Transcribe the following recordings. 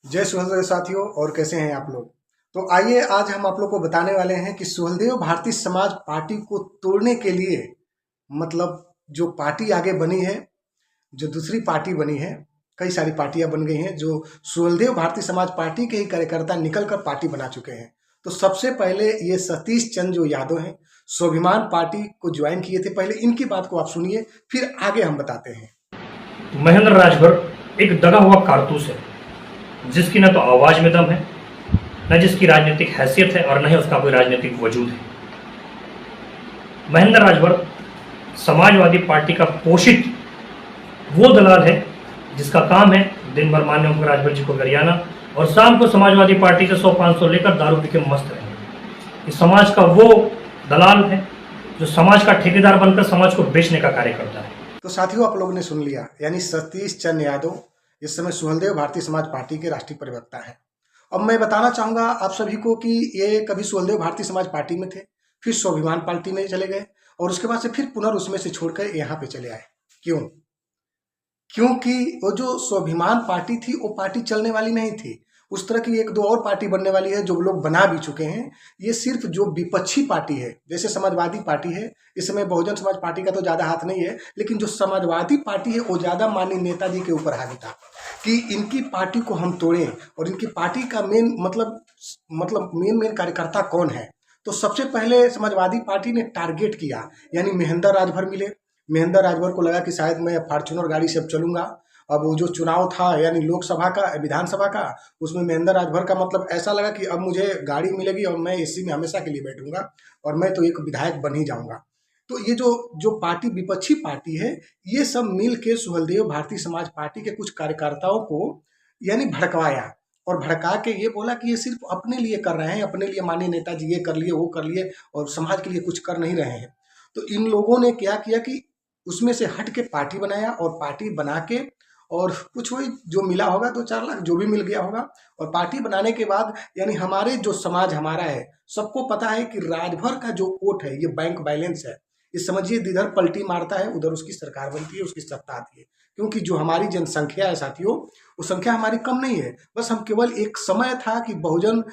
जय सुहेलदेव साथियों। और कैसे हैं आप लोग। तो आइए आज हम आप लोग को बताने वाले हैं कि सुहेलदेव भारतीय समाज पार्टी को तोड़ने के लिए मतलब जो पार्टी आगे बनी है, जो दूसरी पार्टी बनी है, कई सारी पार्टियां बन गई हैं, जो सुहेलदेव भारतीय समाज पार्टी के ही कार्यकर्ता निकलकर पार्टी बना चुके हैं। तो सबसे पहले ये सतीश चंद्र जो यादव हैं, स्वाभिमान पार्टी को ज्वाइन किए थे। पहले इनकी बात को आप सुनिए, फिर आगे हम बताते हैं। महेंद्र राजभर एक दगा हुआ कारतूस है, जिसकी न तो आवाज में दम है, न जिसकी राजनीतिक हैसियत है और न ही उसका कोई राजनीतिक वजूद है। महेंद्र राजभर समाजवादी पार्टी का पोषित वो दलाल है जिसका काम है दिन भर मान्य ओम राजभर जी को गरियाना और शाम को समाजवादी पार्टी से 100-500 लेकर दारू पी के मस्त रहेंगे। इस समाज का वो दलाल है जो समाज का ठेकेदार बनकर समाज को बेचने का कार्य करता है। तो साथियों, आप लोगों ने सुन लिया, यानी सतीश चंद्र यादव इस समय सुहेलदेव भारतीय समाज पार्टी के राष्ट्रीय प्रवक्ता हैं। अब मैं बताना चाहूंगा आप सभी को कि ये कभी सुहेलदेव भारतीय समाज पार्टी में थे, फिर स्वाभिमान पार्टी में चले गए और उसके बाद से फिर उसमें से छोड़कर यहाँ पे चले आए। क्यों? क्योंकि वो जो स्वाभिमान पार्टी थी वो पार्टी चलने वाली नहीं थी। उस तरह की एक दो और पार्टी बनने वाली है जो लोग बना भी चुके हैं। ये सिर्फ जो विपक्षी पार्टी है, जैसे समाजवादी पार्टी है, इस समय बहुजन समाज पार्टी का तो ज़्यादा हाथ नहीं है, लेकिन जो समाजवादी पार्टी है वो ज़्यादा माननीय नेताजी के ऊपर हावी था कि इनकी पार्टी को हम तोड़ें। और इनकी पार्टी का मेन मेन कार्यकर्ता कौन है। तो सबसे पहले समाजवादी पार्टी ने टारगेट किया, यानी महेंद्र राजभर मिले। महेंद्र राजभर को लगा कि शायद मैं फॉर्च्यूनर गाड़ी से अब चलूंगा। अब वो जो चुनाव था यानी लोकसभा का, विधानसभा का, उसमें महेंद्र राजभर का मतलब ऐसा लगा कि अब मुझे गाड़ी मिलेगी और मैं इसी में हमेशा के लिए बैठूंगा और मैं तो एक विधायक बन ही जाऊंगा। तो ये जो जो पार्टी विपक्षी पार्टी है, ये सब मिल के सुहेलदेव भारतीय समाज पार्टी के कुछ कार्यकर्ताओं को यानी भड़कवाया और भड़का के ये बोला कि ये सिर्फ अपने लिए कर रहे हैं, अपने लिए माननीय नेताजी ये कर लिए वो कर लिए और समाज के लिए कुछ कर नहीं रहे हैं। तो इन लोगों ने क्या किया कि उसमें से हट के पार्टी बनाया और पार्टी बना के और कुछ वही जो मिला होगा 2-4 लाख जो भी मिल गया होगा। और पार्टी बनाने के बाद यानी हमारे जो समाज हमारा है, सबको पता है कि राजभर का जो वोट है ये बैंक बैलेंस है। ये समझिए इधर पलटी मारता है उधर उसकी सरकार बनती है, उसकी सत्ता आती है। क्योंकि जो हमारी जनसंख्या है साथियों, वो संख्या हमारी कम नहीं है। बस हम केवल एक समय था कि बहुजन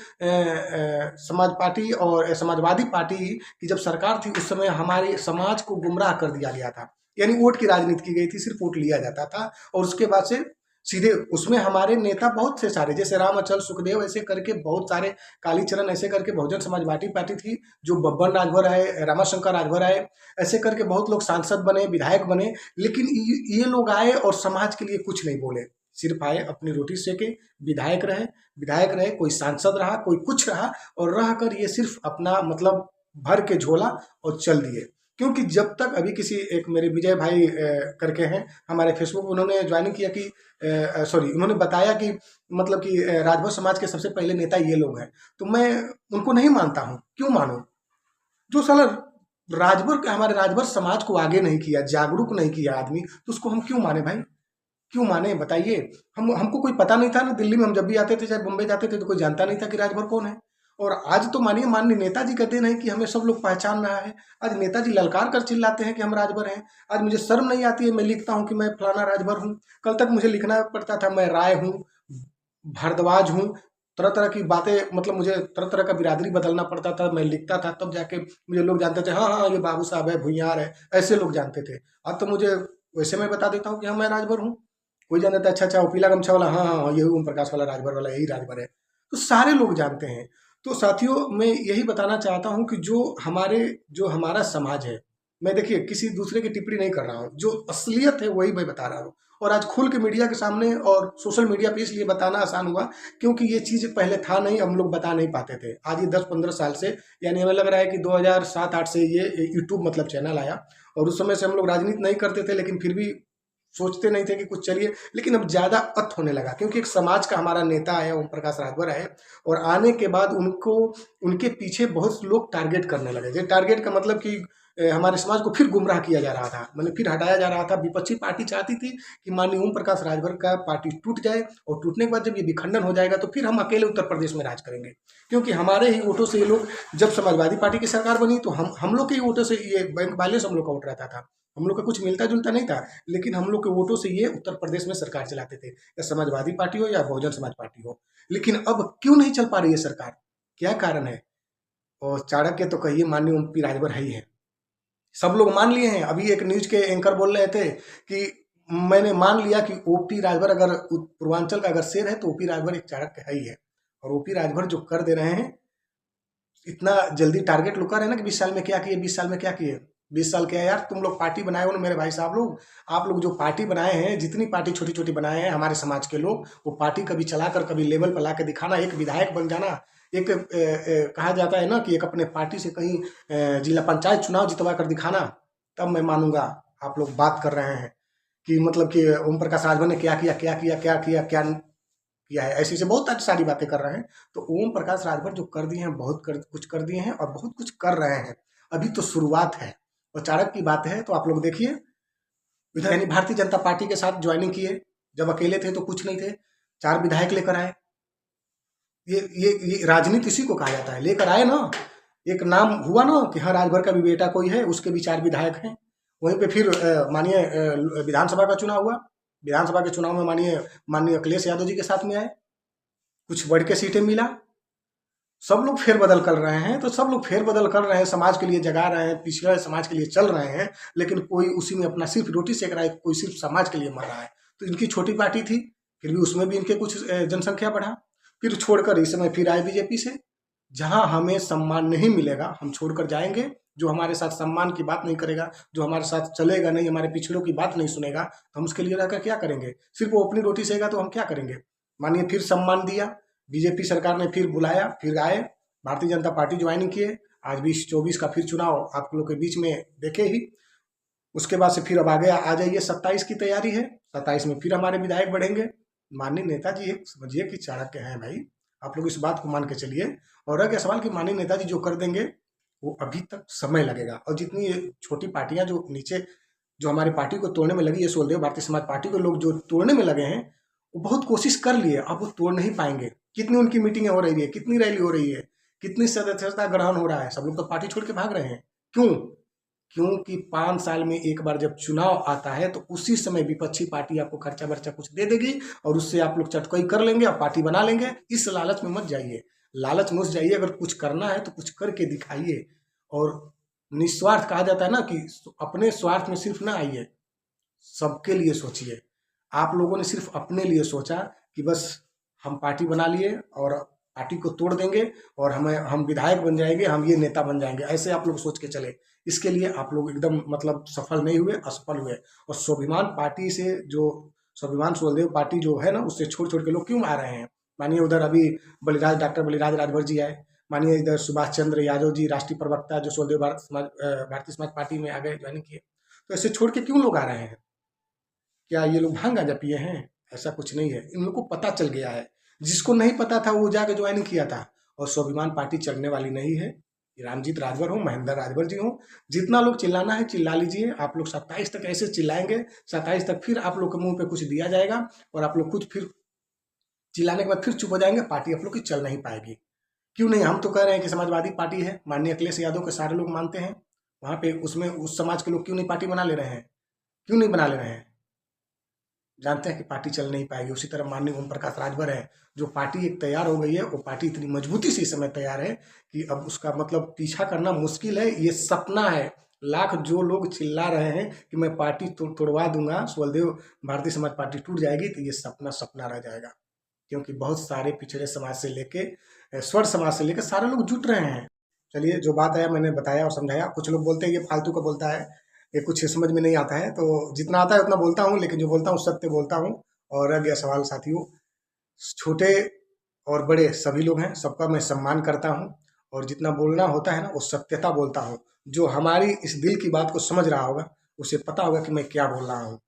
समाज पार्टी और समाजवादी पार्टी की जब सरकार थी, उस समय हमारे समाज को गुमराह कर दिया गया था। यानी वोट की राजनीति की गई थी, सिर्फ वोट लिया जाता था और उसके बाद से सीधे उसमें हमारे नेता बहुत से सारे, जैसे राम अचल सुखदेव ऐसे करके बहुत सारे, कालीचरण ऐसे करके बहुजन समाजवादी पार्टी थी, जो बब्बन राजभर आए, रामाशंकर राजभर आए, ऐसे करके बहुत लोग सांसद बने, विधायक बने। लेकिन ये लोग आए और समाज के लिए कुछ नहीं बोले, सिर्फ आए अपनी रोटी सेके, विधायक रहे, कोई सांसद रहा, कोई कुछ रहा और रह कर ये सिर्फ अपना मतलब भर के झोला और चल दिए। क्योंकि जब तक अभी किसी एक मेरे विजय भाई करके हैं हमारे फेसबुक, उन्होंने ज्वाइनिंग किया कि उन्होंने बताया कि मतलब कि राजभर समाज के सबसे पहले नेता ये लोग हैं। तो मैं उनको नहीं मानता हूँ। क्यों मानूं? जो साला हमारे राजभर समाज को आगे नहीं किया, जागरूक नहीं किया आदमी, तो उसको हम क्यों माने भाई? क्यों माने बताइए। हमको कोई पता नहीं था ना। दिल्ली में हम जब भी आते थे, चाहे बम्बई जाते थे, तो कोई जानता नहीं था कि राजभर कौन है। और आज तो माननीय नेताजी कहते हैं कि हमें सब लोग पहचान रहा है। आज नेताजी ललकार कर चिल्लाते हैं कि हम राजभर हैं। आज मुझे शर्म नहीं आती है, मैं लिखता हूँ कि मैं फलाना राजभर हूँ। कल तक मुझे लिखना पड़ता था मैं राय हूँ, भारद्वाज हूँ, तरह तरह की बातें, मतलब मुझे तरह तरह का बिरादरी बदलना पड़ता था। मैं लिखता था तब जाके मुझे लोग जानते थे, हाँ हाँ ये बाबू साहब है, भुइयार है, ऐसे लोग जानते थे। अब तो मुझे वैसे मैं बता देता हूँ कि हाँ मैं राजभर हूँ। कोई जान देता है, अच्छा वो पीला गमछा वाला, हाँ हाँ ये ओम प्रकाश वाला राजभर वाला, यही राजभर है। तो सारे लोग जानते हैं। तो साथियों, मैं यही बताना चाहता हूँ कि जो हमारा समाज है, मैं देखिए किसी दूसरे की टिप्पणी नहीं कर रहा हूँ, जो असलियत है वही मैं बता रहा हूँ। और आज खुल के मीडिया के सामने और सोशल मीडिया पे इसलिए बताना आसान हुआ क्योंकि ये चीज़ पहले था नहीं, हम लोग बता नहीं पाते थे। आज ये 10-15 साल से, यानी हमें लग रहा है कि 2007-8 से ये यूट्यूब मतलब चैनल आया। और उस समय से हम लोग राजनीति नहीं करते थे, लेकिन फिर भी सोचते नहीं थे कि कुछ चलिए। लेकिन अब ज़्यादा अत होने लगा क्योंकि एक समाज का हमारा नेता आया, ओम प्रकाश राजभर आए, और आने के बाद उनके पीछे बहुत लोग टारगेट करने लगे। जो टारगेट का मतलब कि हमारे समाज को फिर गुमराह किया जा रहा था, मतलब फिर हटाया जा रहा था। विपक्षी पार्टी चाहती थी कि माननीय ओम प्रकाश राजभर का पार्टी टूट जाए और टूटने के बाद जब ये विखंडन हो जाएगा तो फिर हम अकेले उत्तर प्रदेश में राज करेंगे। क्योंकि हमारे ही वोटों से ये लोग, जब समाजवादी पार्टी की सरकार बनी तो हम लोग के ही वोटों से ये बैंक बैलेंस हम लोग का वोट रहता था। हम लोग का कुछ मिलता जुलता नहीं था, लेकिन हम लोग के वोटों से ये उत्तर प्रदेश में सरकार चलाते थे, या समाजवादी पार्टी हो या बहुजन समाज पार्टी हो। लेकिन अब क्यों नहीं चल पा रही है सरकार, क्या कारण है? और चाणक्य तो कहिए, माननीय ओपी राजभर है ही है, सब लोग मान लिए हैं। अभी एक न्यूज के एंकर बोल रहे थे कि मैंने मान लिया कि ओपी राजभर अगर पूर्वांचल का अगर शेर है तो ओपी राजभर एक चाणक्य है ही है। और ओपी राजभर जो कर दे रहे हैं, इतना जल्दी टारगेट लोग कर रहे हैं ना कि 20 साल में क्या किए, 20 साल में क्या किए। 20 साल क्या यार, तुम लोग पार्टी बनाए हो ना मेरे भाई साहब लोग, आप लोग जो पार्टी बनाए हैं, जितनी पार्टी छोटी छोटी बनाए हैं हमारे समाज के लोग, वो पार्टी कभी चलाकर कभी लेवल पर ला के दिखाना, एक विधायक बन जाना, एक कहा जाता है ना कि एक अपने पार्टी से कहीं जिला पंचायत चुनाव जितवा कर दिखाना, तब मैं मानूंगा आप लोग बात कर रहे हैं कि मतलब कि ओम प्रकाश राजभर ने क्या किया, क्या किया, क्या किया, क्या किया है। ऐसी से बहुत सारी बातें कर रहे हैं। तो ओम प्रकाश राजभर जो कर दिए हैं, कुछ कर दिए हैं और बहुत कुछ कर रहे हैं। अभी तो शुरुआत है। और चाणक्य की बात है तो आप लोग देखिए, इधर यानी भारतीय जनता पार्टी के साथ ज्वाइनिंग किए, जब अकेले थे तो कुछ नहीं थे, 4 विधायक लेकर आए। ये राजनीति इसी को कहा जाता है, लेकर आए ना, एक नाम हुआ ना कि हाँ राजभर का भी बेटा कोई है, उसके भी 4 विधायक हैं। वहीं पे फिर मानिए विधानसभा का चुनाव हुआ, विधानसभा के चुनाव में माननीय अखिलेश यादव जी के साथ में आए, कुछ बढ़ के सीटें मिला। सब लोग फेरबदल कर रहे हैं, तो सब लोग फेरबदल कर रहे हैं, समाज के लिए जगा रहे हैं, पिछड़े समाज के लिए चल रहे हैं, लेकिन कोई उसी में अपना सिर्फ रोटी सेक रहा है, कोई सिर्फ समाज के लिए मर रहा है। तो इनकी छोटी पार्टी थी, फिर भी उसमें भी इनके कुछ जनसंख्या बढ़ा, फिर छोड़कर इस समय फिर आए बीजेपी से। जहां हमें सम्मान नहीं मिलेगा हम छोड़कर जाएंगे, जो हमारे साथ सम्मान की बात नहीं करेगा, जो हमारे साथ चलेगा नहीं, हमारे पिछड़ों की बात नहीं सुनेगा, तो हम उसके लिए रहकर क्या करेंगे? सिर्फ वो अपनी रोटी सेगा तो हम क्या करेंगे? मानिए फिर सम्मान दिया, बीजेपी सरकार ने फिर बुलाया, फिर आए, भारतीय जनता पार्टी ज्वाइनिंग किए। आज 2024 का फिर चुनाव आप लोग के बीच में देखे ही। उसके बाद से फिर अब आगे आ जाइए, 27 की तैयारी है, 27 में फिर हमारे विधायक बढ़ेंगे। माननीय नेताजी एक समझिए कि चाणक्य हैं भाई, आप लोग इस बात को मान के चलिए। और रह गया सवाल कि माननीय नेताजी जो कर देंगे, वो अभी तक समय लगेगा। और जितनी ये छोटी पार्टियां जो नीचे जो हमारी पार्टी को तोड़ने में लगी, ये सोलदेव भारतीय समाज पार्टी को लोग जो तोड़ने में लगे हैं, वो बहुत कोशिश कर लिए, अब वो तोड़ नहीं पाएंगे। कितनी उनकी मीटिंगें हो रही है, कितनी रैली हो रही है, कितनी सदस्यता ग्रहण हो रहा है, सब लोग तो पार्टी छोड़ के भाग रहे हैं। क्यों? क्योंकि 5 साल में एक बार जब चुनाव आता है, तो उसी समय विपक्षी पार्टी आपको खर्चा बर्चा कुछ दे देगी और उससे आप लोग चटकोई कर लेंगे और पार्टी बना लेंगे। इस लालच में मत जाइए, लालच में जाइए, अगर कुछ करना है तो कुछ करके दिखाइए। और निस्वार्थ कहा जाता है ना कि अपने स्वार्थ में सिर्फ ना आइए, सबके लिए सोचिए। आप लोगों ने सिर्फ अपने लिए सोचा कि बस हम पार्टी बना लिए और पार्टी को तोड़ देंगे और हम विधायक बन जाएंगे, हम ये नेता बन जाएंगे, ऐसे आप लोग सोच के चले। इसके लिए आप लोग एकदम मतलब सफल नहीं हुए, असफल हुए। और स्वाभिमान पार्टी से जो स्वाभिमान सुहलदेव पार्टी जो है ना, उससे छोड़ छोड़ के लोग क्यों आ रहे हैं? मानिए उधर अभी डॉक्टर बलिराज राजभर जी आए, मानिए इधर सुभाष चंद्र यादव जी राष्ट्रीय प्रवक्ता जो सुहलदेव भारतीय समाज पार्टी में आ गए, ज्वाइनिंग किए। तो ऐसे छोड़ के क्यों लोग आ रहे हैं? क्या ये लोग भांग गांजा पिए हैं? ऐसा कुछ नहीं है, इन लोगों को पता चल गया है। जिसको नहीं पता था वो जाके ज्वाइनिंग किया था। और स्वाभिमान पार्टी चलने वाली नहीं है। रामजीत राजभर हो, महेंद्र राजभर जी हो, जितना लोग चिल्लाना है चिल्ला लीजिए। आप लोग 27 तक ऐसे चिल्लाएंगे, 27 तक फिर आप लोग के मुंह पे कुछ दिया जाएगा और आप लोग खुद फिर चिल्लाने के बाद फिर चुप हो जाएंगे, पार्टी आप लोग की चल नहीं पाएगी। क्यों नहीं? हम तो कह रहे हैं कि समाजवादी पार्टी है, माननीय अखिलेश यादव के सारे लोग मानते हैं, वहां पे उसमें उस समाज के लोग क्यों नहीं पार्टी बना ले रहे हैं? क्यों नहीं बना ले रहे हैं? जानते हैं कि पार्टी चल नहीं पाएगी। उसी तरह माननीय ओम प्रकाश राजभर है, जो पार्टी एक तैयार हो गई है, वो पार्टी इतनी मजबूती से इस समय तैयार है कि अब उसका मतलब पीछा करना मुश्किल है। ये सपना है। लाख जो लोग चिल्ला रहे हैं कि मैं पार्टी तोड़वा दूंगा, सुहलदेव भारतीय समाज पार्टी टूट जाएगी, तो ये सपना सपना रह जाएगा। क्योंकि बहुत सारे पिछड़े समाज से लेके स्वर समाज से लेकर सारे लोग जुट रहे हैं। चलिए, जो बात है मैंने बताया और समझाया। कुछ लोग बोलते हैं ये फालतू का बोलता है, ये कुछ समझ में नहीं आता है, तो जितना आता है उतना बोलता हूँ, लेकिन जो बोलता हूँ सत्य बोलता हूँ। और रह गया सवाल साथियों, छोटे और बड़े सभी लोग हैं, सबका मैं सम्मान करता हूँ। और जितना बोलना होता है ना, वो सत्यता बोलता हूँ। जो हमारी इस दिल की बात को समझ रहा होगा, उसे पता होगा कि मैं क्या बोल रहा हूँ।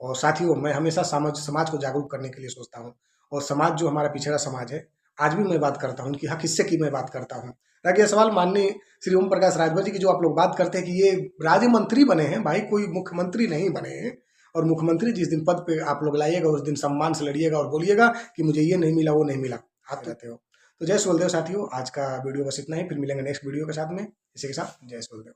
और साथियों, मैं हमेशा समाज को जागरूक करने के लिए सोचता हूँ। और समाज जो हमारा पिछड़ा समाज है, आज भी मैं बात करता हूँ, उनकी हक हिस्से की मैं बात करता हूँ। रह गया सवाल माननीय श्री ओम प्रकाश राजभर जी की, जो आप लोग बात करते हैं कि ये राज्य मंत्री बने हैं, भाई कोई मुख्यमंत्री नहीं बने हैं। और मुख्यमंत्री जिस दिन पद पे आप लोग लाइएगा, उस दिन सम्मान से लड़िएगा और बोलिएगा कि मुझे ये नहीं मिला, वो नहीं मिला। आप रहते हो। तो जय सुहलदेव साथियों, आज का वीडियो बस इतना ही, फिर मिलेंगे नेक्स्ट वीडियो के साथ में। इसी के साथ जय सुहलदेव।